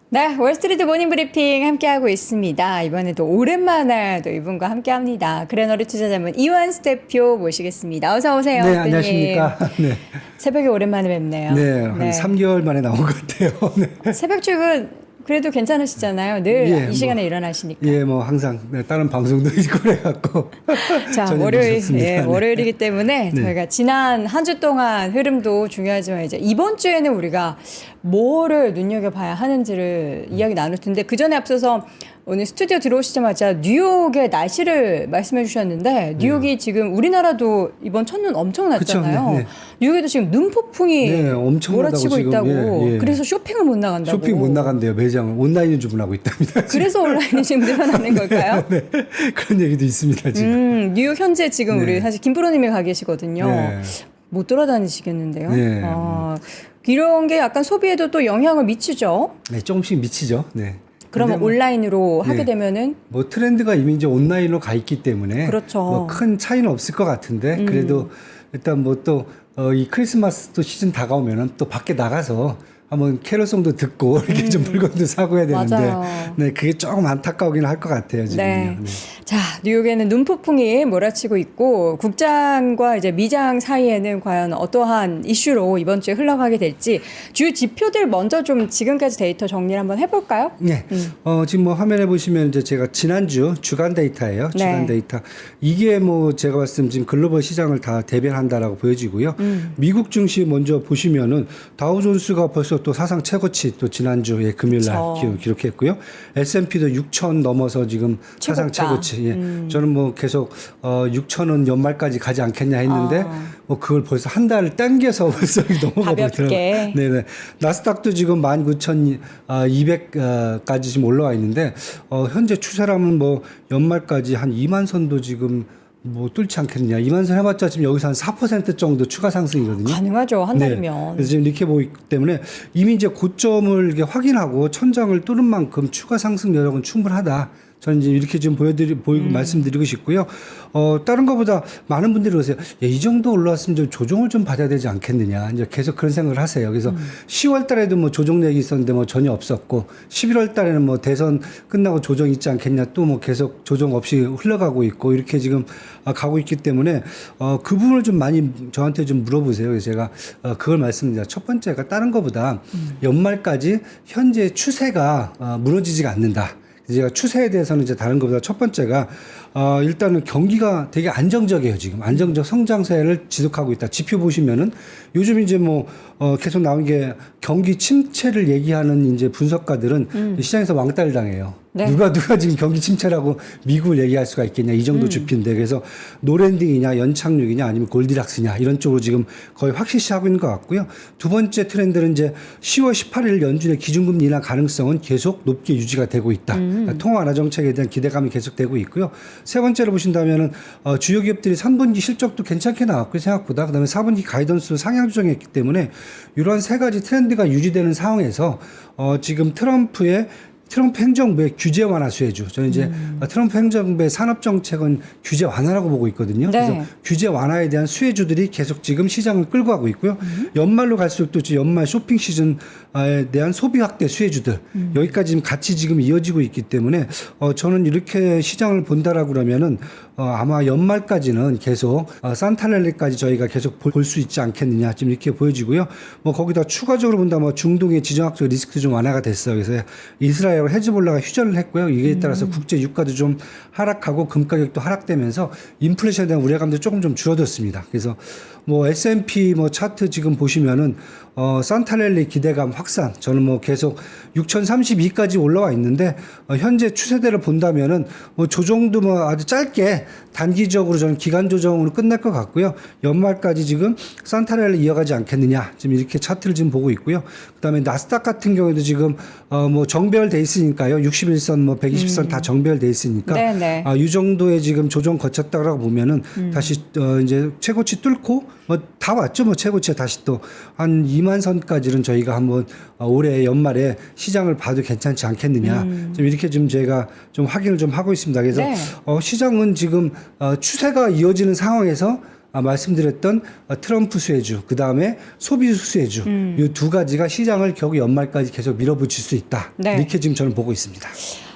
네, 월스트리트 모닝 브리핑 함께하고 있습니다. 이번에도 오랜만에 또 이분과 함께합니다. 그래너리 투자자문 이완수 대표 모시겠습니다. 어서 오세요. 네, 대표님. 안녕하십니까. 네. 새벽에 오랜만에 뵙네요. 네, 한 3개월 만에 나온 것 같아요. 네. 새벽 출근 그래도 괜찮으시잖아요. 늘 예, 이 시간에 일어나시니까. 예, 뭐 항상 네, 다른 방송도 있고 그래갖고. 자, 전혀 월요일, 늦었습니다. 예, 네. 월요일이기 때문에 네. 저희가 지난 한 주 동안 흐름도 중요하지만 이제 이번 주에는 우리가 뭐를 눈여겨봐야 하는지를 이야기 나눌 텐데 그 전에 앞서서 오늘 스튜디오 들어오시자마자 뉴욕의 날씨를 말씀해 주셨는데 뉴욕이 지금 우리나라도 이번 첫눈 엄청 났잖아요. 그쵸, 네, 네. 뉴욕에도 지금 눈폭풍이 네, 엄청나다고 몰아치고 지금, 있다고. 예, 예. 그래서 쇼핑을 못 나간다고. 쇼핑 못 나간대요. 매장을 온라인을 주문하고 있답니다. 지금. 그래서 온라인이 지금 늘어나는 걸까요? 네, 그런 얘기도 있습니다, 지금. 뉴욕 현재 지금 네. 우리 사실 김프로님이 가 계시거든요. 네. 못 돌아다니시겠는데요. 네. 이런 게 약간 소비에도 또 영향을 미치죠. 네, 조금씩 미치죠. 네. 그러면 근데 뭐, 온라인으로 하게 네. 되면은 뭐 트렌드가 이미 이제 온라인으로 가 있기 때문에 그렇죠. 뭐 큰 차이는 없을 것 같은데 그래도 일단 뭐 또 이 크리스마스 또 시즌 다가오면은 또 밖에 나가서 한번 캐롤송도 듣고 이렇게 좀 물건도 사고 해야 되는데 맞아요. 네, 그게 조금 안타까우긴 할 것 같아요, 지금요. 네. 네. 자, 뉴욕에는 눈폭풍이 몰아치고 있고 국장과 이제 미장 사이에는 과연 어떠한 이슈로 이번 주에 흘러가게 될지 주요 지표들 먼저 좀 지금까지 데이터 정리를 한번 해볼까요? 네. 지금 뭐 화면에 보시면 이제 제가 지난주 주간 데이터예요. 주간 네. 데이터. 이게 뭐 제가 봤을 때 지금 글로벌 시장을 다 대변한다라고 보여지고요. 미국 증시 먼저 보시면은 다우존스가 벌써 또 사상 최고치 또 지난주에 금요일 날 그쵸. 기록했고요. S&P도 6천 넘어서 지금 사상 최고가. 최고치. 예. 저는 뭐 계속 6천은 연말까지 가지 않겠냐 했는데 뭐 그걸 벌써 한 달을 당겨서 벌써 넘어가 가볍게. 버리더라고요. 네네. 나스닥도 지금 19,200까지 지금 올라와 있는데 현재 추세라면 뭐 연말까지 한 2만 선도 지금 뭐 뚫지 않겠느냐. 2만 선 해봤자 지금 여기서 한 4% 정도 추가 상승이거든요. 가능하죠. 한 네. 달이면. 그래서 지금 이렇게 보이기 때문에 이미 이제 고점을 이렇게 확인하고 천장을 뚫은 만큼 추가 상승 여력은 충분하다. 저는 이제 이렇게 좀 보이고 말씀드리고 싶고요. 다른 것보다 많은 분들이 그러세요. 야, 이 정도 올라왔으면 좀 조정을 좀 받아야 되지 않겠느냐. 이제 계속 그런 생각을 하세요. 그래서 10월 달에도 뭐 조정 얘기 있었는데 뭐 전혀 없었고 11월 달에는 뭐 대선 끝나고 조정 있지 않겠냐. 또 뭐 계속 조정 없이 흘러가고 있고 이렇게 지금 가고 있기 때문에 그 부분을 좀 많이 저한테 좀 물어보세요. 그래서 제가 그걸 말씀드립니다. 첫 번째가 다른 것보다 연말까지 현재 추세가 무너지지가 않는다. 제가 추세에 대해서는 이제 다른 것보다 첫 번째가 일단은 경기가 되게 안정적이에요. 지금 안정적 성장세를 지속하고 있다. 지표 보시면은 요즘 이제 뭐 계속 나온 게 경기 침체를 얘기하는 이제 분석가들은 시장에서 왕따를 당해요. 네. 누가 지금 경기 침체라고 미국을 얘기할 수가 있겠냐. 이 정도 주피인데 그래서 노랜딩이냐 연착륙이냐 아니면 골디락스냐 이런 쪽으로 지금 거의 확실시하고 있는 것 같고요. 두 번째 트렌드는 이제 10월 18일 연준의 기준금리 인하 가능성은 계속 높게 유지가 되고 있다. 그러니까 통화 완화 정책에 대한 기대감이 계속되고 있고요. 세 번째로 보신다면은 주요 기업들이 3분기 실적도 괜찮게 나왔고요. 생각보다. 그다음에 4분기 가이던스 상향 조정했기 때문에 이런 세 가지 트렌드가 유지되는 상황에서 지금 트럼프 행정부의 규제 완화 수혜주. 저는 이제 트럼프 행정부의 산업 정책은 규제 완화라고 보고 있거든요. 네. 그래서 규제 완화에 대한 수혜주들이 계속 지금 시장을 끌고 가고 있고요. 연말로 갈수록 또 연말 쇼핑 시즌에 대한 소비 확대 수혜주들 여기까지 지금 같이 지금 이어지고 있기 때문에 저는 이렇게 시장을 본다라고 그러면은 아마 연말까지는 계속 산타랠리까지 저희가 계속 볼 수 있지 않겠느냐 지금 이렇게 보여지고요. 뭐 거기다 추가적으로 본다면 뭐 중동의 지정학적 리스크도 좀 완화가 됐어요. 그래서 이스라엘 헤즈볼라가 휴전을 했고요. 이에 따라서 국제 유가도 좀 하락하고 금 가격도 하락되면서 인플레이션에 대한 우려감도 조금 좀 줄어들었습니다. 그래서 뭐 S&P 뭐 차트 지금 보시면은 산타랠리 기대감 확산 저는 뭐 계속 6,032까지 올라와 있는데 현재 추세대로 본다면은 뭐 조정도 뭐 아주 짧게 단기적으로 저는 기간 조정으로 끝날 것 같고요. 연말까지 지금 산타랠리 이어가지 않겠느냐 지금 이렇게 차트를 지금 보고 있고요. 그다음에 나스닥 같은 경우에도 지금 뭐 정배열돼 있으니까요. 61선 뭐 120선 다 정배열돼 있으니까 네네. 이 정도의 지금 조정 거쳤다라고 보면은 다시 이제 최고치 뚫고 뭐 다 왔죠. 뭐 최고치에 다시 또 한 2만 선까지는 저희가 한번 올해 연말에 시장을 봐도 괜찮지 않겠느냐. 좀 이렇게 좀 제가 좀 확인을 좀 하고 있습니다. 그래서 네. 시장은 지금 추세가 이어지는 상황에서 말씀드렸던 트럼프 수혜주, 그 다음에 소비 수혜주, 이 두 가지가 시장을 겨우 연말까지 계속 밀어붙일 수 있다. 네. 이렇게 지금 저는 보고 있습니다.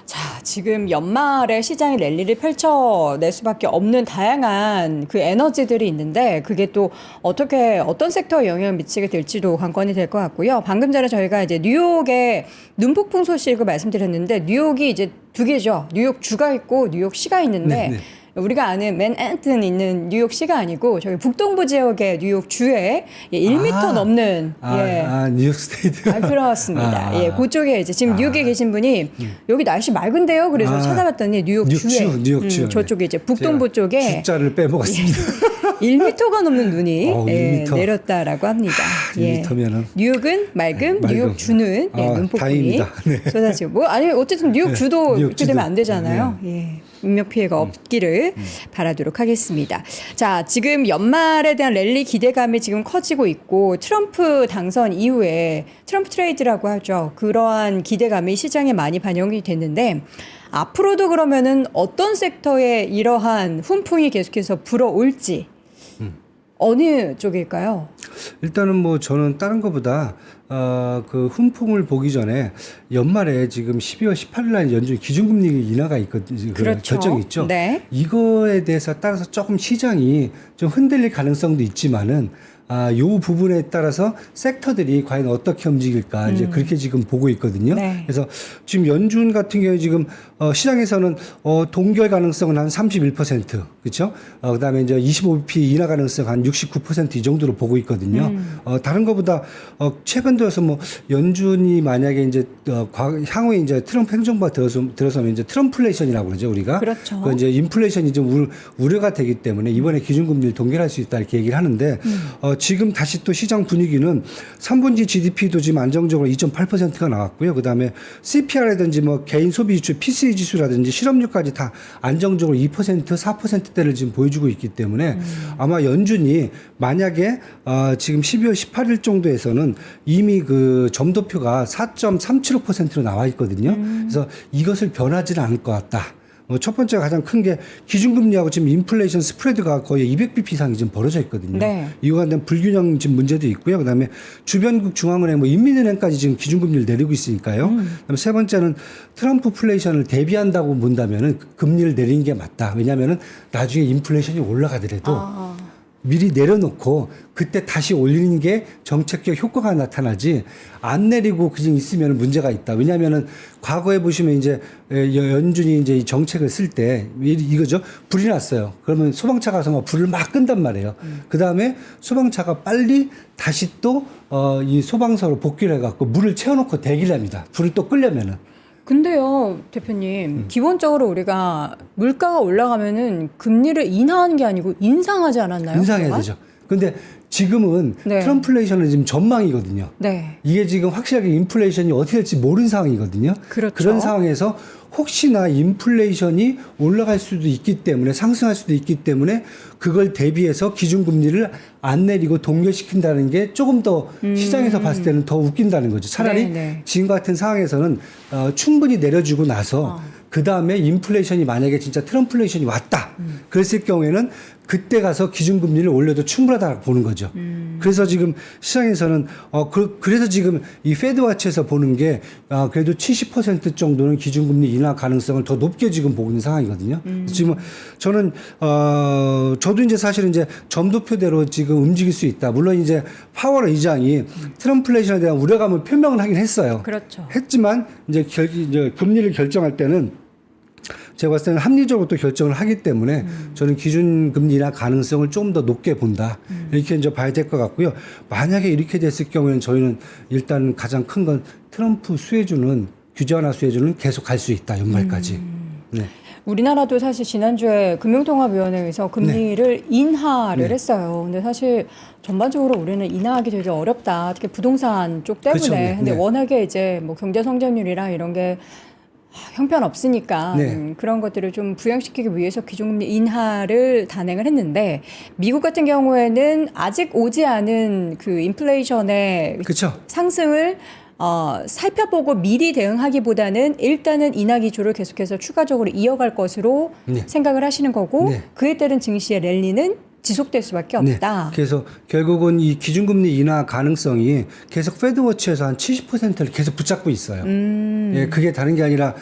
자, 지금 연말에 시장이 랠리를 펼쳐낼 수밖에 없는 다양한 그 에너지들이 있는데 그게 또 어떤 섹터에 영향을 미치게 될지도 관건이 될 것 같고요. 방금 전에 저희가 이제 뉴욕의 눈폭풍 소식을 말씀드렸는데 뉴욕이 이제 두 개죠. 뉴욕 주가 있고 뉴욕 시가 있는데 네, 네. 우리가 아는 맨해튼 있는 뉴욕시가 아니고 저기 북동부 지역의 뉴욕 주에 1m 넘는 뉴욕 스테이트. 그렇습니다. 예, 그쪽에 이제 지금 뉴욕에 계신 분이 여기 날씨 맑은데요. 그래서 찾아봤더니 뉴욕 주에 뉴욕 주. 저쪽에 이제 북동부 쪽에 숫자를 빼먹었습니다. 1m가 넘는 눈이 1m. 내렸다라고 합니다. 1m면은 뉴욕은 맑음, 뉴욕 주는 눈폭풍이 다행입니다. 네. 쏟아지고 아니 어쨌든 뉴욕 주도 뉴욕 이렇게 주도. 되면 안 되잖아요. 예. 인명 피해가 없기를 바라도록 하겠습니다. 자, 지금 연말에 대한 랠리 기대감이 지금 커지고 있고 트럼프 당선 이후에 트럼프 트레이드라고 하죠. 그러한 기대감이 시장에 많이 반영이 됐는데 앞으로도 그러면은 어떤 섹터에 이러한 훈풍이 계속해서 불어올지 어느 쪽일까요? 일단은 뭐 저는 다른 것보다 그 훈풍을 보기 전에 연말에 지금 12월 18일 날 연준 기준금리 인하가 있거든요. 그렇죠. 결정이 있죠. 네. 이거에 대해서 따라서 조금 시장이 좀 흔들릴 가능성도 있지만은 요 부분에 따라서 섹터들이 과연 어떻게 움직일까 이제 그렇게 지금 보고 있거든요. 네. 그래서 지금 연준 같은 경우에 지금 시장에서는 동결 가능성은 한 31%, 그렇죠? 그다음에 이제 25bp 인하 가능성 한 69% 이 정도로 보고 있거든요. 다른 것보다 최근 들어서 뭐 연준이 만약에 이제 향후에 이제 트럼프 행정부가 들어서면 이제 트럼플레이션이라고 그러죠, 우리가. 그렇죠. 그 이제 인플레이션이 좀 우려가 되기 때문에 이번에 기준금리를 동결할 수 있다 이렇게 얘기를 하는데 지금 다시 또 시장 분위기는 3분기 GDP도 지금 안정적으로 2.8%가 나왔고요. 그다음에 CPR라든지 뭐 개인 소비 지수, PCE 지수라든지 실업률까지 다 안정적으로 2%, 4%대를 지금 보여주고 있기 때문에 아마 연준이 만약에 지금 12월 18일 정도에서는 이미 그 점도표가 4.375%로 나와 있거든요. 그래서 이것을 변하지는 않을 것 같다. 첫 번째가 가장 큰 게 기준금리하고 지금 인플레이션 스프레드가 거의 200bp 이상이 지금 벌어져 있거든요. 네. 이거에 대한 불균형 지금 문제도 있고요. 그다음에 주변국 중앙은행, 뭐 인민은행까지 지금 기준금리를 내리고 있으니까요. 그다음에 세 번째는 트럼프플레이션을 대비한다고 본다면은 금리를 내리는 게 맞다. 왜냐하면은 나중에 인플레이션이 올라가더라도 미리 내려놓고 그때 다시 올리는 게 정책적 효과가 나타나지 안 내리고 그냥 있으면 문제가 있다. 왜냐하면은 과거에 보시면 이제 연준이 이제 이 정책을 쓸 때 이거죠. 불이 났어요. 그러면 소방차 가서 막 불을 막 끈단 말이에요. 그 다음에 소방차가 빨리 다시 또 이 소방서로 복귀를 해갖고 물을 채워놓고 대기를 합니다. 불을 또 끄려면은. 근데요, 대표님, 기본적으로 우리가 물가가 올라가면은 금리를 인하하는 게 아니고 인상하지 않았나요? 인상해야 그동안? 되죠. 근데 지금은 네. 트럼플레이션은 지금 전망이거든요. 네. 이게 지금 확실하게 인플레이션이 어떻게 될지 모르는 상황이거든요. 그렇죠. 그런 상황에서 혹시나 인플레이션이 올라갈 수도 있기 때문에 상승할 수도 있기 때문에 그걸 대비해서 기준금리를 안 내리고 동결시킨다는 게 조금 더 시장에서 봤을 때는 더 웃긴다는 거죠. 차라리 네. 지금 같은 상황에서는 충분히 내려주고 나서 그 다음에 인플레이션이 만약에 진짜 트럼플레이션이 왔다. 그랬을 경우에는 그때 가서 기준금리를 올려도 충분하다고 보는 거죠. 그래서 지금 시장에서는 그래서 지금 이 페드와치에서 보는 게 그래도 70% 정도는 기준금리 인하 가능성을 더 높게 지금 보고 있는 상황이거든요. 지금 저는 저도 이제 사실은 이제 점도표대로 지금 움직일 수 있다. 물론 이제 파월 의장이 트럼플레이션에 대한 우려감을 표명을 하긴 했어요. 그렇죠. 했지만 이제 금리를 결정할 때는 제가 봤을 때는 합리적으로 또 결정을 하기 때문에 저는 기준금리 인하 가능성을 좀 더 높게 본다. 이렇게 이제 봐야 될 것 같고요. 만약에 이렇게 됐을 경우에는 저희는 일단 가장 큰 건 트럼프 수혜주는 규제 완화 수혜주는 계속 갈 수 있다. 연말까지. 네. 우리나라도 사실 지난주에 금융통합위원회에서 금리를 인하를 했어요. 근데 사실 전반적으로 우리는 인하하기 되게 어렵다. 특히 부동산 쪽 때문에. 그렇죠. 네. 근데 네. 워낙에 이제 뭐 경제 성장률이랑 이런 게 형편없으니까 네. 그런 것들을 좀 부양시키기 위해서 기준금리 인하를 단행을 했는데 미국 같은 경우에는 아직 오지 않은 그 인플레이션의 그렇죠. 상승을 살펴보고 미리 대응하기보다는 일단은 인하 기조를 계속해서 추가적으로 이어갈 것으로 네. 생각을 하시는 거고 네. 그에 따른 증시의 랠리는 지속될 수밖에 네. 없다. 그래서 결국은 이 기준금리 인하 가능성이 계속 패드워치에서 한 70%를 계속 붙잡고 있어요. 예, 그게 다른 게 아니라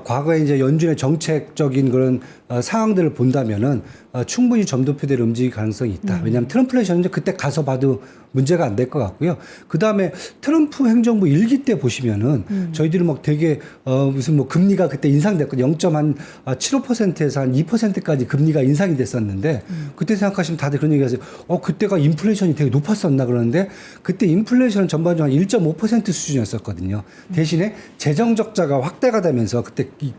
과거에 이제 연준의 정책적인 그런 상황들을 본다면은 충분히 점도표대로 움직일 가능성이 있다. 왜냐하면 트럼플레이션은 이제 그때 가서 봐도 문제가 안 될 것 같고요. 그 다음에 트럼프 행정부 일기 때 보시면은 저희들이 막 되게 무슨 뭐 금리가 그때 인상됐거든요. 0.75%에서 한 2%까지 금리가 인상이 됐었는데 그때 생각하시면 다들 그런 얘기 하세요. 그때가 인플레이션이 되게 높았었나 그러는데 그때 인플레이션은 전반적으로 한 1.5% 수준이었었거든요. 대신에 재정 적자가 확대가 되면서 그때 이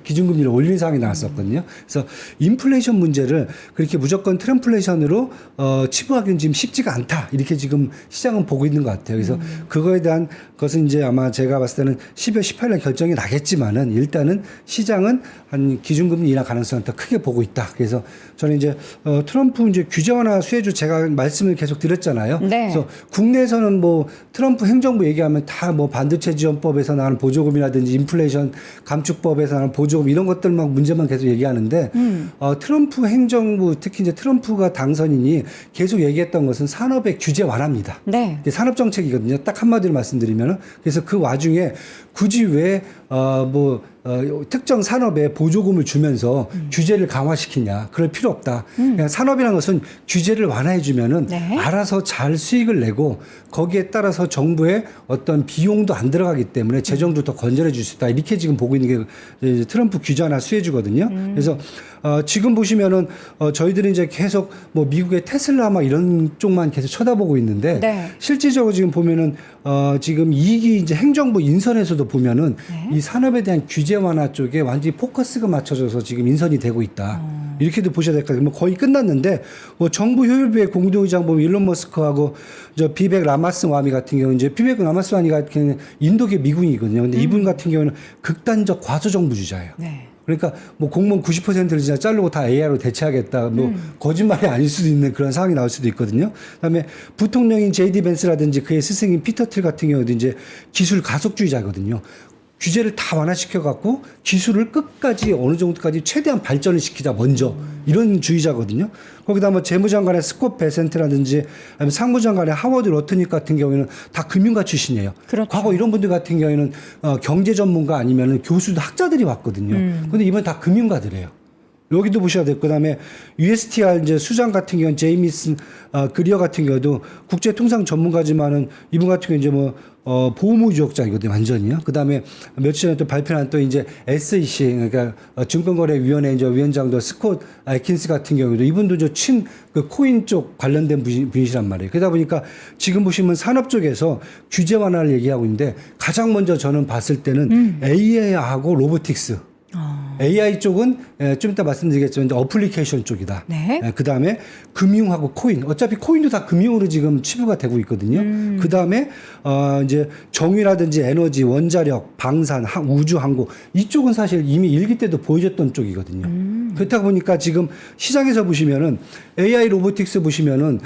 기준금리를 올린 상황이 나왔었거든요. 그래서 인플레이션 문제를 그렇게 무조건 트럼플레이션으로 치부하기는 지금 쉽지가 않다. 이렇게 지금 시장은 보고 있는 것 같아요. 그래서 그거에 대한 것은 이제 아마 제가 봤을 때는 12월 18일 결정이 나겠지만은 일단은 시장은 한 기준금리 인하 가능성을 더 크게 보고 있다. 그래서 저는 이제 트럼프 이제 규제 완화 수혜주 제가 말씀을 계속 드렸잖아요. 네. 그래서 국내에서는 뭐 트럼프 행정부 얘기하면 다 뭐 반도체 지원법에서 나오는 보조금이라든지 인플레이션 감축법에서 나오는 보조금 이런 것들만 문제만 계속 얘기하는데 트럼프 행정부 특히 이제 트럼프가 당선인이 계속 얘기했던 것은 산업의 규제 완화입니다. 네. 이게 산업 정책이거든요. 딱 한마디로 말씀드리면은 그래서 그 와중에 굳이 왜 특정 산업에 보조금을 주면서 규제를 강화시키냐. 그럴 필요 없다. 그냥 산업이라는 것은 규제를 완화해 주면은 네. 알아서 잘 수익을 내고 거기에 따라서 정부의 어떤 비용도 안 들어가기 때문에 재정도 더 건전해 줄 수 있다. 이렇게 지금 보고 있는 게 이제 트럼프 규제 완화 수혜주거든요. 그래서 지금 보시면은 저희들이 이제 계속 뭐 미국의 테슬라 막 이런 쪽만 계속 쳐다보고 있는데 네. 실질적으로 지금 보면은 지금 이익이 이제 행정부 인선에서도 보면은 네. 이 산업에 대한 규제 완화 쪽에 완전히 포커스가 맞춰져서 지금 인선이 되고 있다. 이렇게도 보셔야 될 것 같아요. 뭐 거의 끝났는데 뭐 정부 효율부의 공동의장 보면 일론 머스크하고 저 비벡 라마스와미 같은 경우는 이제 비벡 라마스와미 같은 경우는 인도계 미군이거든요. 근데 이분 같은 경우는 극단적 과소 정부주자예요. 네. 그러니까 뭐 공무원 90%를 진짜 자르고 다 AI로 대체하겠다. 뭐 거짓말이 아닐 수도 있는 그런 상황이 나올 수도 있거든요. 그다음에 부통령인 제이디 벤스라든지 그의 스승인 피터 틀 같은 경우도 이제 기술 가속주의자거든요. 규제를 다 완화시켜 갖고 기술을 끝까지 어느 정도까지 최대한 발전을 시키자 먼저 이런 주의자거든요. 거기다 뭐 재무장관의 스콧 베센트라든지 아니면 상무장관의 하워드 러트닉 같은 경우에는 다 금융가 출신이에요. 그렇죠. 과거 이런 분들 같은 경우에는 경제 전문가 아니면 교수도 학자들이 왔거든요. 근데 이번 다 금융가들이에요. 여기도 보셔야 될 거. 그다음에 USTR 이제 수장 같은 경우는 제이미슨 그리어 같은 경우도 국제 통상 전문가지만은 이분 같은 경우 이제 뭐 보호무 유력자이거든요, 완전히요. 그다음에 며칠 전에 또 발표한 또 이제 SEC 그러니까 증권거래위원회 이제 위원장도 스콧 아이킨스 같은 경우도 이분도 저 그 코인 쪽 관련된 분이시란 말이에요. 그러다 보니까 지금 보시면 산업 쪽에서 규제 완화를 얘기하고 있는데 가장 먼저 저는 봤을 때는 AI하고 로보틱스. AI 쪽은 좀 이따 말씀드리겠지만 이제 어플리케이션 쪽이다. 네. 그 다음에 금융하고 코인. 어차피 코인도 다 금융으로 지금 치부가 되고 있거든요. 그 다음에 이제 정유라든지 에너지, 원자력, 방산, 우주, 항공 이쪽은 사실 이미 일기 때도 보여줬던 쪽이거든요. 그렇다 보니까 지금 시장에서 보시면은 AI 로보틱스 보시면은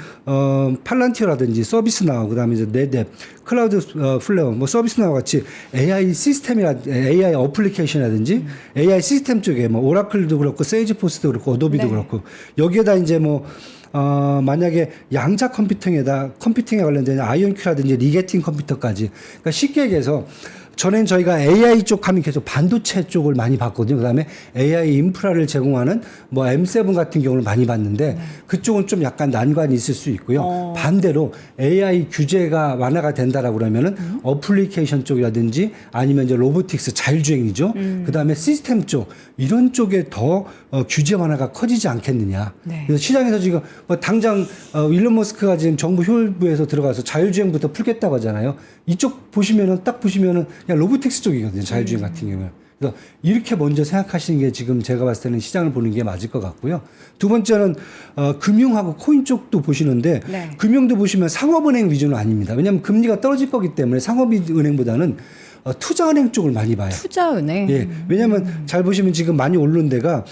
팔란티어라든지 서비스나우, 그다음에 이제 네뎁, 클라우드 플레어, 뭐 서비스나우 같이 AI 시스템이라 AI 어플리케이션이라든지 AI 시스템 쪽에 뭐 오라클도 그렇고 세이지포스도 그렇고 어도비도 네. 그렇고 여기에다 이제 뭐 만약에 양자 컴퓨팅에 관련된 아이온큐라든지 리게팅 컴퓨터까지 그러니까 쉽게 얘기해서 전엔 저희가 AI 쪽 하면 계속 반도체 쪽을 많이 봤거든요. 그다음에 AI 인프라를 제공하는 뭐 M7 같은 경우를 많이 봤는데 그쪽은 좀 약간 난관이 있을 수 있고요. 반대로 AI 규제가 완화가 된다라고 그러면은 어플리케이션 쪽이라든지 아니면 이제 로보틱스 자율주행이죠. 그다음에 시스템 쪽 이런 쪽에 더 규제 완화가 커지지 않겠느냐. 네. 그래서 시장에서 지금 뭐 당장 일론 머스크가 지금 정부 효율부에서 들어가서 자율주행부터 풀겠다고 하잖아요. 이쪽 보시면은 딱 보시면은 그냥 로보틱스 쪽이거든요. 자율주행 같은 경우는. 그래서 이렇게 먼저 생각하시는 게 지금 제가 봤을 때는 시장을 보는 게 맞을 것 같고요. 두 번째는 금융하고 코인 쪽도 보시는데 네. 금융도 보시면 상업은행 위주는 아닙니다. 왜냐하면 금리가 떨어질 거기 때문에 상업은행보다는 투자은행 쪽을 많이 봐요. 투자은행. 예, 왜냐하면 잘 보시면 지금 많이 오른 데가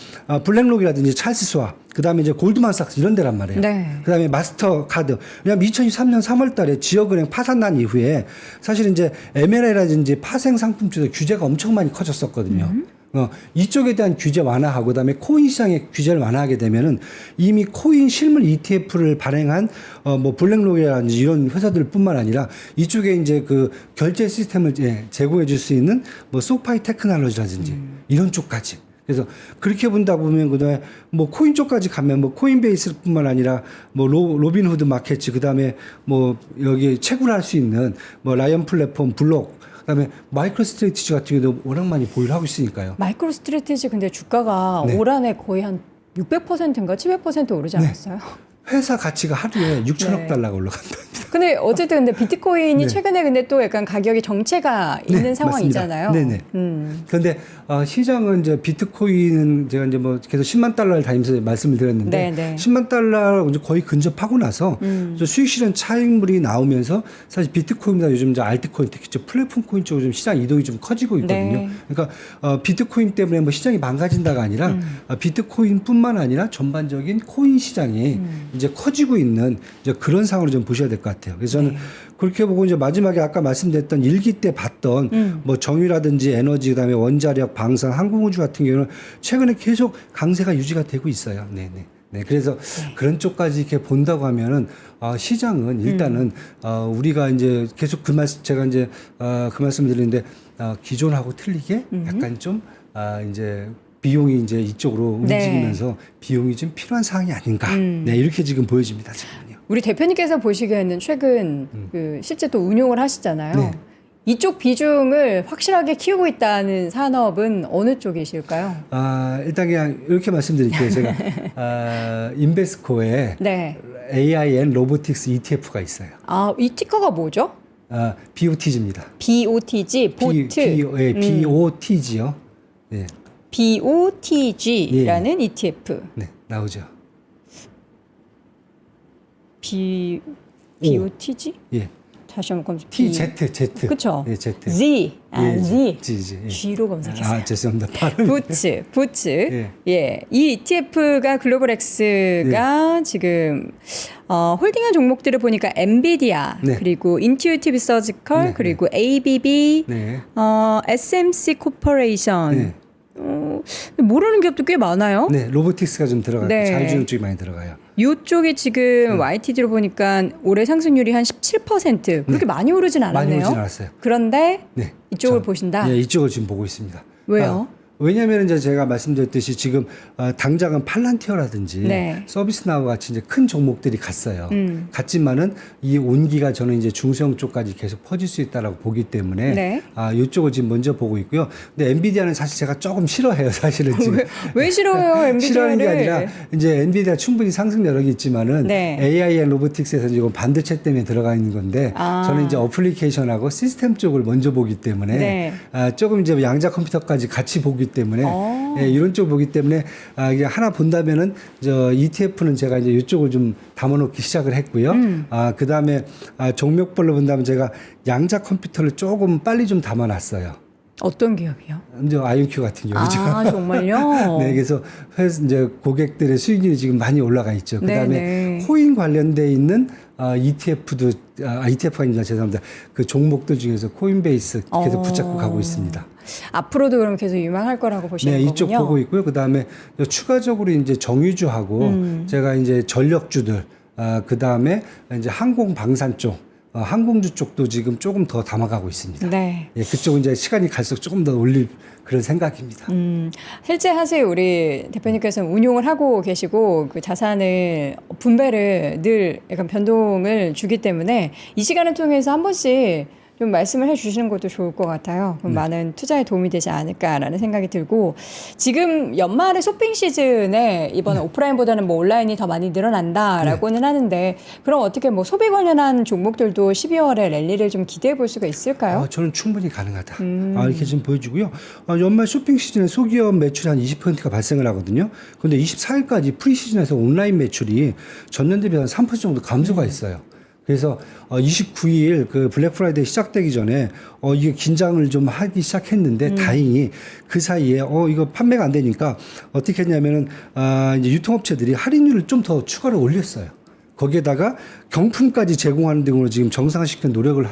블랙록이라든지 찰스 스왑, 그다음에 이제 골드만삭스 이런 데란 말이에요. 네. 그다음에 마스터카드. 왜냐하면 2023년 3월달에 지역은행 파산 난 이후에 사실 이제 MLA라든지 파생 상품 쪽에 규제가 엄청 많이 커졌었거든요. 이쪽에 대한 규제 완화하고 그다음에 코인 시장의 규제를 완화하게 되면은 이미 코인 실물 ETF를 발행한 뭐 블랙록이라든지 이런 회사들뿐만 아니라 이쪽에 이제 그 결제 시스템을 제공해 줄 수 있는 뭐 소파이 테크놀로지라든지 이런 쪽까지. 그래서 그렇게 본다 보면 그다음에 뭐 코인 쪽까지 가면 뭐 코인베이스뿐만 아니라 뭐 로빈후드 마켓츠 그다음에 뭐 여기 채굴할 수 있는 뭐 라이언 플랫폼 블록 그다음에 마이크로 스트레티지 같은 경우도 워낙 많이 보유를 하고 있으니까요. 마이크로 스트레티지 근데 주가가 네. 올 한해 거의 한 600%인가 700% 오르지 않았어요? 회사 가치가 하루에 6천억 네. 달러가 올라간다. 근데 어쨌든 근데 비트코인이 네. 최근에 근데 또 약간 가격이 정체가 있는 네, 상황이잖아요. 맞습니다. 네네. 그런데 시장은 이제 비트코인은 제가 이제 뭐 계속 10만 달러를 다니면서 말씀을 드렸는데 네네. 10만 달러로 이제 거의 근접하고 나서 저 수익 실현 차익물이 나오면서 사실 비트코인보다 요즘 이제 알트코인 특히 저 플랫폼 코인 쪽으로 좀 시장 이동이 좀 커지고 있거든요. 네. 그러니까 비트코인 때문에 뭐 시장이 망가진다가 아니라 비트코인뿐만 아니라 전반적인 코인 시장이 이제 커지고 있는 이제 그런 상황으로 좀 보셔야 될 것 같아요. 그래서 저는 그렇게 보고 이제 마지막에 아까 말씀드렸던 일기 때 봤던 뭐 정유라든지 에너지 그다음에 원자력, 방산, 항공우주 같은 경우는 최근에 계속 강세가 유지가 되고 있어요. 네네. 네, 그래서 그런 쪽까지 이렇게 본다고 하면은 시장은 일단은 우리가 이제 계속 그 말씀 제가 이제 그 말씀을 드리는데 기존하고 틀리게 약간 좀 이제 비용이 이제 이쪽으로 네. 움직이면서 비용이 좀 필요한 상황이 아닌가. 네, 이렇게 지금 보여집니다, 지금요. 우리 대표님께서 보시기에는 최근 그 실제 또 운용을 하시잖아요. 네. 이쪽 비중을 확실하게 키우고 있다는 산업은 어느 쪽이실까요? 일단 그냥 이렇게 말씀드릴게요. 제가 인베스코에 네. AIN 로보틱스 ETF가 있어요. 이 티커가 뭐죠? BOTG입니다. BOTG, 보트. BOTG요. 네. BOTG라는 ETF. 네, 나오죠. BOTG? 예. 다시 한번 검색. Z. 그쵸? 예, Z. Z. Z. Z. 예. G로 검색했어요. 죄송합니다. 발음. 부츠. 예. 예. 이 ETF가 글로벌엑스가 지금 홀딩한 종목들을 보니까 엔비디아, 네. 그리고 인튜이티브 서지컬, 네, 그리고 ABB, 네. SMC 코퍼레이션. 네. 모르는 기업도 꽤 많아요. 네, 로보틱스가 좀 들어가고 네. 자율주행 쪽이 많이 들어가요. 이쪽이 지금 YTD로 보니까 올해 상승률이 한 17%. 그렇게 많이 오르진 않았네요. 많이 오르진 않았어요. 그런데 네. 이쪽을 보신다. 네, 이쪽을 지금 보고 있습니다. 왜요? 왜냐하면 이제 제가 말씀드렸듯이 지금 당장은 팔란티어라든지 네. 서비스나우 같이 이제 큰 종목들이 갔어요. 갔지만은 이 온기가 저는 이제 중소형 쪽까지 계속 퍼질 수 있다라고 보기 때문에 네. 이쪽을 지금 먼저 보고 있고요. 근데 엔비디아는 사실 제가 조금 싫어해요. 사실은 지금. 왜 싫어요, 엔비디아를? 싫어하는 게 아니라 이제 엔비디아 충분히 상승 여력이 있지만은 네. AIN 로보틱스에서 지금 반도체 때문에 들어가 있는 건데 저는 이제 어플리케이션하고 시스템 쪽을 먼저 보기 때문에 네. 조금 이제 양자 컴퓨터까지 같이 보기 때문에 이런 쪽 보기 때문에 이게 하나 본다면은 저 ETF는 제가 이제 이쪽을 좀 담아놓기 시작을 했고요. 그 다음에 종목별로 본다면 제가 양자 컴퓨터를 조금 빨리 좀 담아놨어요. 어떤 기업이요? 이제 IonQ 같은 경우죠. 정말요? 네, 그래서 이제 고객들의 수익률이 지금 많이 올라가 있죠. 그 다음에 네네. 코인 관련돼 있는 ETF도, ETF가 아니라 죄송합니다. 그 종목들 중에서 코인베이스 계속 붙잡고 가고 있습니다. 앞으로도 그럼 계속 유망할 거라고 보시는 네, 거군요. 이쪽 보고 있고요. 그 다음에 추가적으로 이제 정유주하고 제가 이제 전력주들, 그 다음에 이제 항공 방산 쪽, 항공주 쪽도 지금 조금 더 담아가고 있습니다. 네. 예, 그쪽은 이제 시간이 갈수록 조금 더 올릴 그런 생각입니다. 실제 사실 우리 대표님께서는 운용을 하고 계시고 그 자산을 분배를 늘 약간 변동을 주기 때문에 이 시간을 통해서 한 번씩 좀 말씀을 해주시는 것도 좋을 것 같아요. 그럼 많은 투자에 도움이 되지 않을까라는 생각이 들고 지금 연말의 쇼핑 시즌에 이번에 오프라인보다는 뭐 온라인이 더 많이 늘어난다라고는 하는데 그럼 어떻게 뭐 소비 관련한 종목들도 12월에 랠리를 좀 기대해 볼 수가 있을까요? 저는 충분히 가능하다. 이렇게 지금 보여주고요. 연말 쇼핑 시즌에 소기업 매출이 한 20%가 발생을 하거든요. 그런데 24일까지 프리시즌에서 온라인 매출이 전년 대비 한 3% 정도 감소가 있어요. 그래서 29일 그 블랙 프라이데이 시작되기 전에 이게 긴장을 좀 하기 시작했는데 다행히 그 사이에 이거 판매가 안 되니까 어떻게 했냐면은 이제 유통업체들이 할인율을 좀 더 추가로 올렸어요. 거기에다가 경품까지 제공하는 등으로 지금 정상화시키는 노력을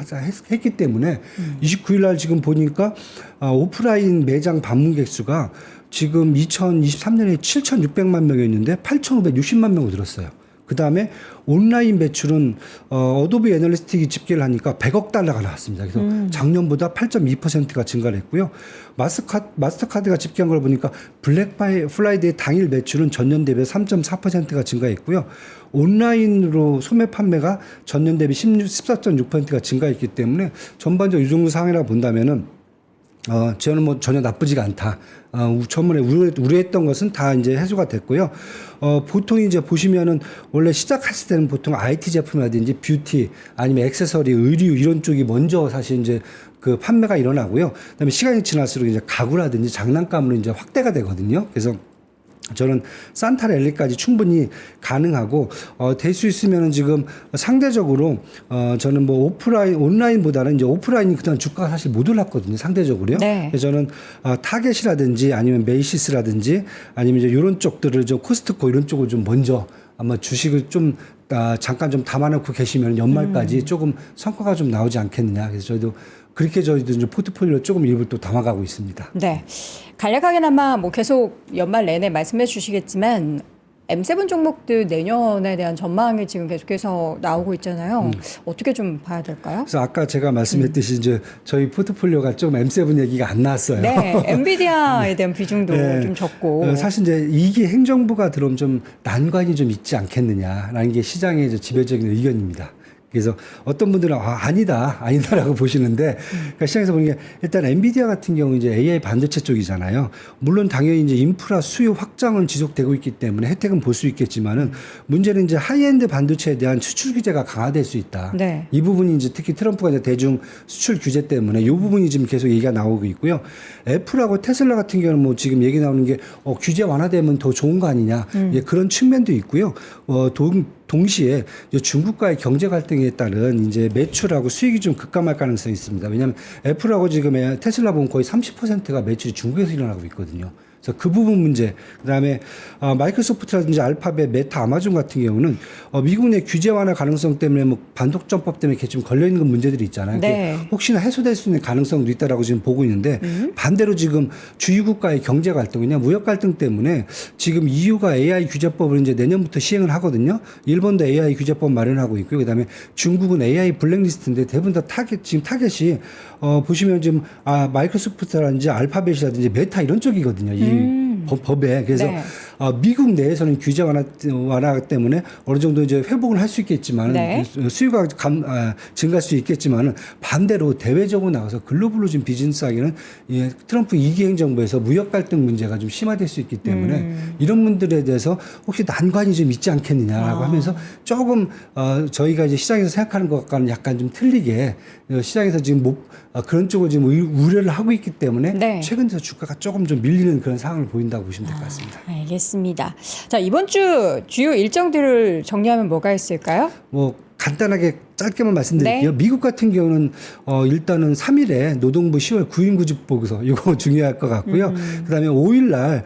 했기 때문에 29일 날 지금 보니까 오프라인 매장 방문객 수가 지금 2023년에 7,600만 명이었는데 8,560만 명으로 늘었어요. 그 다음에 온라인 매출은 어도비 애널리스틱이 집계를 하니까 100억 달러가 나왔습니다. 그래서 작년보다 8.2%가 증가를 했고요. 마스터카드가 집계한 걸 보니까 블랙 프라이데이 당일 매출은 전년 대비 3.4%가 증가했고요. 온라인으로 소매 판매가 전년 대비 14.6%가 증가했기 때문에 전반적으로 이 정도 상황이라고 본다면은 저는 뭐 전혀 나쁘지가 않다. 처음에 우려했던 것은 다 이제 해소가 됐고요. 보통 이제 보시면은 원래 시작했을 때는 보통 IT 제품이라든지 뷰티 아니면 액세서리, 의류 이런 쪽이 먼저 사실 이제 그 판매가 일어나고요. 그다음에 시간이 지날수록 이제 가구라든지 장난감으로 이제 확대가 되거든요. 그래서 저는 산타랠리까지 충분히 가능하고 될 수 있으면은 지금 상대적으로 저는 뭐 온라인보다는 이제 오프라인이 그동안 주가가 사실 못 올랐거든요. 상대적으로요. 네. 그래서 저는 타겟이라든지 아니면 메이시스라든지 아니면 이제 이런 쪽들을 좀 코스트코 이런 쪽을 좀 먼저 아마 주식을 좀 잠깐 좀 담아놓고 계시면 연말까지 조금 성과가 좀 나오지 않겠느냐. 그래서 저희도 이제 포트폴리오를 조금 일부 또 담아가고 있습니다. 네. 간략하게나마 뭐 계속 연말 내내 말씀해 주시겠지만 M7 종목들 내년에 대한 전망이 지금 계속해서 나오고 있잖아요. 어떻게 좀 봐야 될까요? 그래서 아까 제가 말씀했듯이 이제 저희 포트폴리오가 좀 M7 얘기가 안 나왔어요. 네. 엔비디아에 대한 비중도 네. 좀 적고. 사실 이제 이게 행정부가 들어오면 좀 난관이 좀 있지 않겠느냐라는 게 시장의 이제 지배적인 의견입니다. 그래서 어떤 분들은 아니다라고 보시는데 그러니까 시장에서 보는 게 일단 엔비디아 같은 경우 이제 AI 반도체 쪽이잖아요. 물론 당연히 이제 인프라 수요 확장은 지속되고 있기 때문에 혜택은 볼 수 있겠지만은 문제는 이제 하이엔드 반도체에 대한 수출 규제가 강화될 수 있다. 네. 이 부분이 이제 특히 트럼프가 이제 대중 수출 규제 때문에 이 부분이 지금 계속 얘기가 나오고 있고요. 애플하고 테슬라 같은 경우는 뭐 지금 얘기 나오는 게 규제 완화되면 더 좋은 거 아니냐. 예, 그런 측면도 있고요. 동시에 중국과의 경제 갈등에 따른 이제 매출하고 수익이 좀 급감할 가능성이 있습니다. 왜냐하면 애플하고 지금 테슬라 보면 거의 30%가 매출이 중국에서 일어나고 있거든요. 그래서 그 부분 문제, 그다음에 마이크로소프트라든지 알파벳, 메타, 아마존 같은 경우는 미국 내 규제 완화 가능성 때문에 뭐 반독점법 때문에 이렇게 좀 걸려 있는 문제들이 있잖아요. 네. 혹시나 해소될 수 있는 가능성도 있다라고 지금 보고 있는데 반대로 지금 주요 국가의 경제 갈등이냐 무역 갈등 때문에 지금 EU가 AI 규제법을 이제 내년부터 시행을 하거든요. 일본도 AI 규제법 마련하고 있고요. 그다음에 중국은 AI 블랙리스트인데 대부분 다 지금 타겟이 보시면 지금 마이크로소프트라든지 알파벳이라든지 메타 이런 쪽이거든요. 이 법에. 그래서 네. 미국 내에서는 규제 완화 때문에 어느 정도 이제 회복을 할 수 있겠지만 네. 수요가 증가할 수 있겠지만은 반대로 대외적으로 나가서 글로벌로 지금 비즈니스하기는 트럼프 2기 행정부에서 무역 갈등 문제가 좀 심화될 수 있기 때문에 이런 분들에 대해서 혹시 난관이 좀 있지 않겠느냐라고 하면서 조금 저희가 이제 시장에서 생각하는 것과는 약간 좀 틀리게 시장에서 지금 그런 쪽을 지금 우려를 하고 있기 때문에 네. 최근 들어 주가가 조금 좀 밀리는 그런 상황을 보인다고 보시면 될 것 같습니다. 알겠습니다. 자, 이번 주 주요 일정들을 정리하면 뭐가 있을까요? 뭐 간단하게 짧게만 말씀드릴게요. 네. 미국 같은 경우는 일단은 3일에 노동부 10월 9인 구직 보고서 이거 중요할 것 같고요. 그다음에 5일 날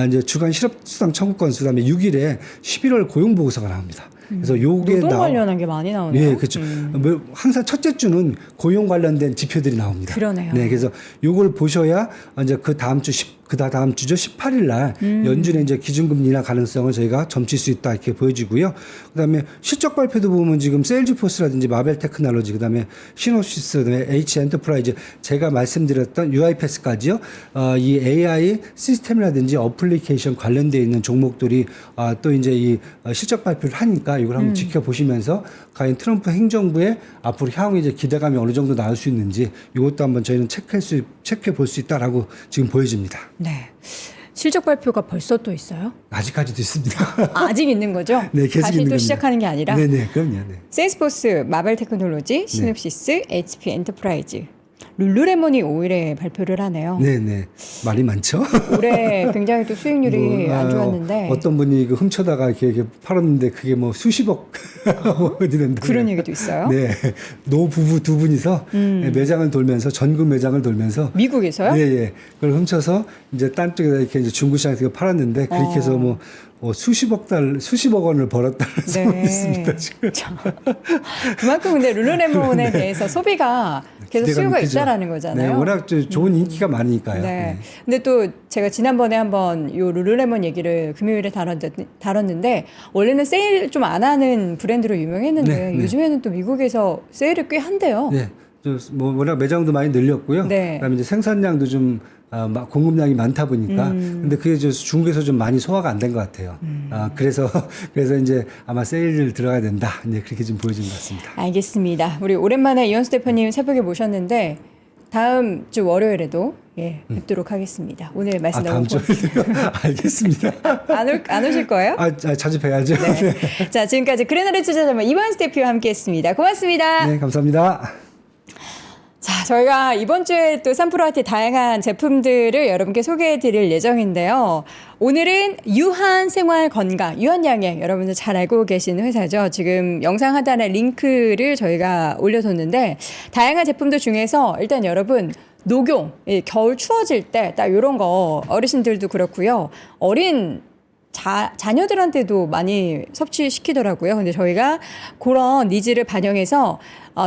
이제 주간 실업수당 청구 건수, 그다음에 6일에 11월 고용 보고서가 나옵니다. 그래서 요게 노동 관련한 게 많이 나오네요. 예, 그렇죠. 뭐 항상 첫째 주는 고용 관련된 지표들이 나옵니다. 그러네요. 네, 그래서 요걸 보셔야 이제 그 다음 주죠. 18일 날 연준의 이제 기준금리 인하 가능성을 저희가 점칠 수 있다 이렇게 보여지고요. 그다음에 실적 발표도 보면 지금 세일즈포스라든지 마벨 테크놀로지, 그다음에 시노시스, 그다음에 H 엔터프라이즈, 제가 말씀드렸던 UiPath까지요. 이 AI 시스템이라든지 어플리케이션 관련되어 있는 종목들이 또 이제 이 실적 발표를 하니까 이걸 한번 지켜보시면서 과연 트럼프 행정부의 앞으로 향후 이제 기대감이 어느 정도 나올 수 있는지 이것도 한번 저희는 체크해 볼 수 있다라고 지금 보여집니다. 네. 실적 발표가 벌써 또 있어요? 아직까지도 있습니다. 아직 있는 거죠? 네, 계속 다시 있는 또 겁니다. 시작하는 게 아니라? 네네, 그럼요. 네. 세일즈포스, 마벨 테크놀로지, 시놉시스, HP 엔터프라이즈. 룰루레몬이 5일에 발표를 하네요. 네네. 말이 많죠. 올해 굉장히 또 수익률이 안 좋았는데 어떤 분이 그 훔쳐다가 이렇게 팔았는데 그게 뭐 수십억 어디는데 그런 얘기도 있어요. 네, 노부부 두 분이서 매장을 돌면서 전국 매장을 돌면서 미국에서요? 예, 예. 그걸 훔쳐서 이제 딴 쪽에다 이렇게 이제 중국시장에서 팔았는데 그렇게 해서 뭐 수십억 원을 벌었다는 소문이 있습니다 지금. 그만큼 근데 룰루레몬에 대해서 소비가 계속 기대가 수요가 크죠. 있다라는 거잖아요. 네, 워낙 좋은 인기가 많으니까요. 네. 네. 근데 또 제가 지난번에 한번 요 룰루레몬 얘기를 금요일에 다뤘는데 원래는 세일 좀 안 하는 브랜드로 유명했는데 네, 네. 요즘에는 또 미국에서 세일을 꽤 한대요. 네. 뭐 워낙 매장도 많이 늘렸고요. 네. 그다음에 이제 생산량도 좀 공급량이 많다 보니까 근데 그게 중국에서 좀 많이 소화가 안 된 것 같아요. 그래서 이제 아마 세일을 들어가야 된다. 이제 그렇게 좀 보여진 것 같습니다. 알겠습니다. 우리 오랜만에 이현수 대표님 새벽에 모셨는데 다음 주 월요일에도 뵙도록 하겠습니다. 오늘 말씀 다음 너무 주에 알겠습니다. 안 오실 거예요? 자주 뵈야죠. 네. 네. 자, 지금까지 그레너리 투자자문 이현수 대표와 함께했습니다. 고맙습니다. 네, 감사합니다. 자, 저희가 이번 주에 또 삼프로한테 다양한 제품들을 여러분께 소개해 드릴 예정인데요. 오늘은 유한 생활 건강, 유한양행 여러분들 잘 알고 계시는 회사죠. 지금 영상 하단에 링크를 저희가 올려뒀는데 다양한 제품들 중에서 일단 여러분 녹용, 겨울 추워질 때 딱 이런 거 어르신들도 그렇고요. 어린 자녀들한테도 많이 섭취시키더라고요. 근데 저희가 그런 니즈를 반영해서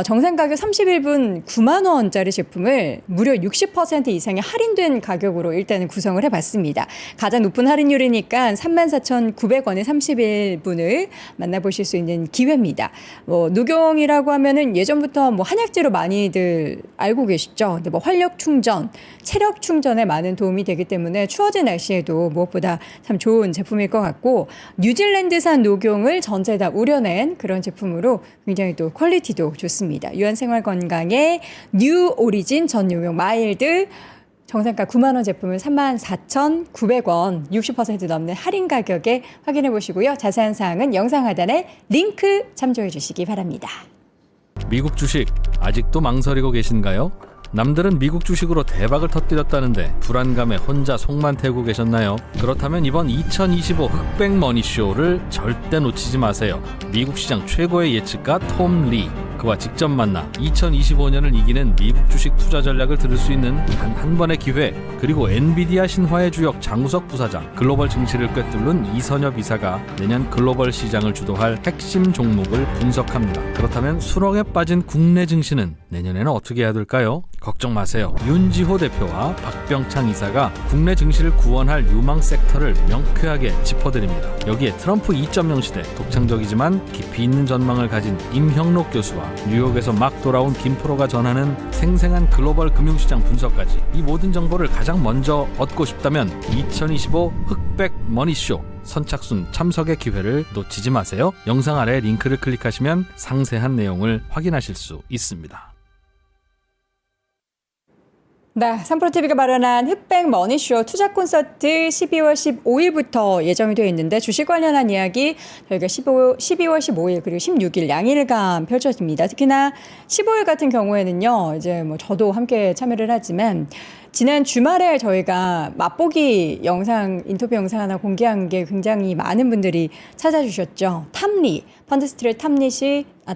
정상 가격 31분 9만 원짜리 제품을 무려 60% 이상의 할인된 가격으로 일단은 구성을 해봤습니다. 가장 높은 할인율이니까 34,900원에 31분을 만나보실 수 있는 기회입니다. 녹용이라고 하면은 예전부터 뭐 한약재로 많이들 알고 계시죠. 근데 뭐 활력 충전, 체력 충전에 많은 도움이 되기 때문에 추워진 날씨에도 무엇보다 참 좋은 제품일 것 같고 뉴질랜드산 녹용을 전체 다 우려낸 그런 제품으로 굉장히 또 퀄리티도 좋습니다. 유한생활 건강의 뉴 오리진 전용용 마일드 정상가 9만 원 제품을 34,900원 60% 넘는 할인 가격에 확인해 보시고요. 자세한 사항은 영상 하단에 링크 참조해 주시기 바랍니다. 미국 주식 아직도 망설이고 계신가요? 남들은 미국 주식으로 대박을 터뜨렸다는데 불안감에 혼자 속만 태우고 계셨나요? 그렇다면 이번 2025 흑백 머니쇼를 절대 놓치지 마세요. 미국 시장 최고의 예측가 톰 리, 그와 직접 만나 2025년을 이기는 미국 주식 투자 전략을 들을 수 있는 한 번의 기회, 그리고 엔비디아 신화의 주역 장우석 부사장, 글로벌 증시를 꿰뚫는 이선엽 이사가 내년 글로벌 시장을 주도할 핵심 종목을 분석합니다. 그렇다면 수렁에 빠진 국내 증시는 내년에는 어떻게 해야 될까요? 걱정 마세요. 윤지호 대표와 박병창 이사가 국내 증시를 구원할 유망 섹터를 명쾌하게 짚어드립니다. 여기에 트럼프 2.0 시대, 독창적이지만 깊이 있는 전망을 가진 임형록 교수와 뉴욕에서 막 돌아온 김프로가 전하는 생생한 글로벌 금융시장 분석까지, 이 모든 정보를 가장 먼저 얻고 싶다면 2025 흑백 머니쇼 선착순 참석의 기회를 놓치지 마세요. 영상 아래 링크를 클릭하시면 상세한 내용을 확인하실 수 있습니다. 네, 삼프로TV가 마련한 흑백 머니쇼 투자 콘서트 12월 15일부터 예정이 되어 있는데 주식 관련한 이야기 저희가 12월 15일 그리고 16일 양일간 펼쳐집니다. 특히나 15일 같은 경우에는요, 이제 뭐 저도 함께 참여를 하지만 지난 주말에 저희가 맛보기 영상, 인터뷰 영상 하나 공개한 게 굉장히 많은 분들이 찾아주셨죠. 탐리, 펀드스트레이트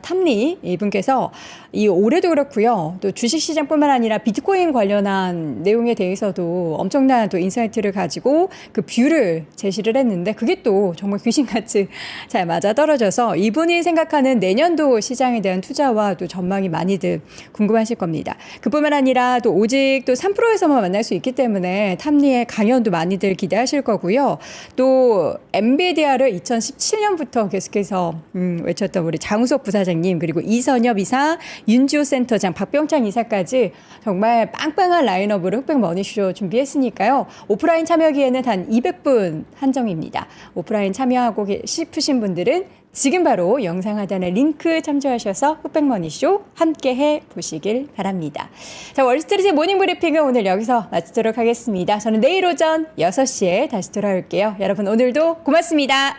탐리 이분께서 이 올해도 그렇고요. 또 주식시장뿐만 아니라 비트코인 관련한 내용에 대해서도 엄청난 또 인사이트를 가지고 그 뷰를 제시를 했는데 그게 또 정말 귀신같이 잘 맞아떨어져서 이분이 생각하는 내년도 시장에 대한 투자와 또 전망이 많이들 궁금하실 겁니다. 그뿐만 아니라 또 오직 또 3%에서만 만날 수 있기 때문에 탐리의 강연도 많이들 기대하실 거고요. 또 엔비디아를 2017년부터 계속해서 외쳤던 우리 장우석 부사장님, 그리고 이선엽 이사, 윤지호 센터장, 박병창 이사까지 정말 빵빵한 라인업으로 흑백 머니쇼 준비했으니까요. 오프라인 참여기에는 단 200분 한정입니다. 오프라인 참여하고 싶으신 분들은 지금 바로 영상 하단에 링크 참조하셔서 흑백 머니쇼 함께해 보시길 바랍니다. 자, 월스트리트 모닝 브리핑은 오늘 여기서 마치도록 하겠습니다. 저는 내일 오전 6시에 다시 돌아올게요. 여러분 오늘도 고맙습니다.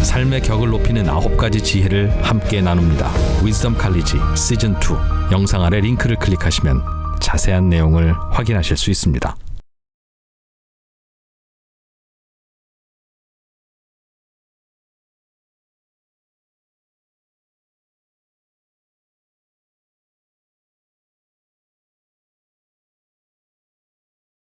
삶의 격을 높이는 9가지 지혜를 함께 나눕니다. 위즈덤 칼리지 시즌2 영상 아래 링크를 클릭하시면 자세한 내용을 확인하실 수 있습니다.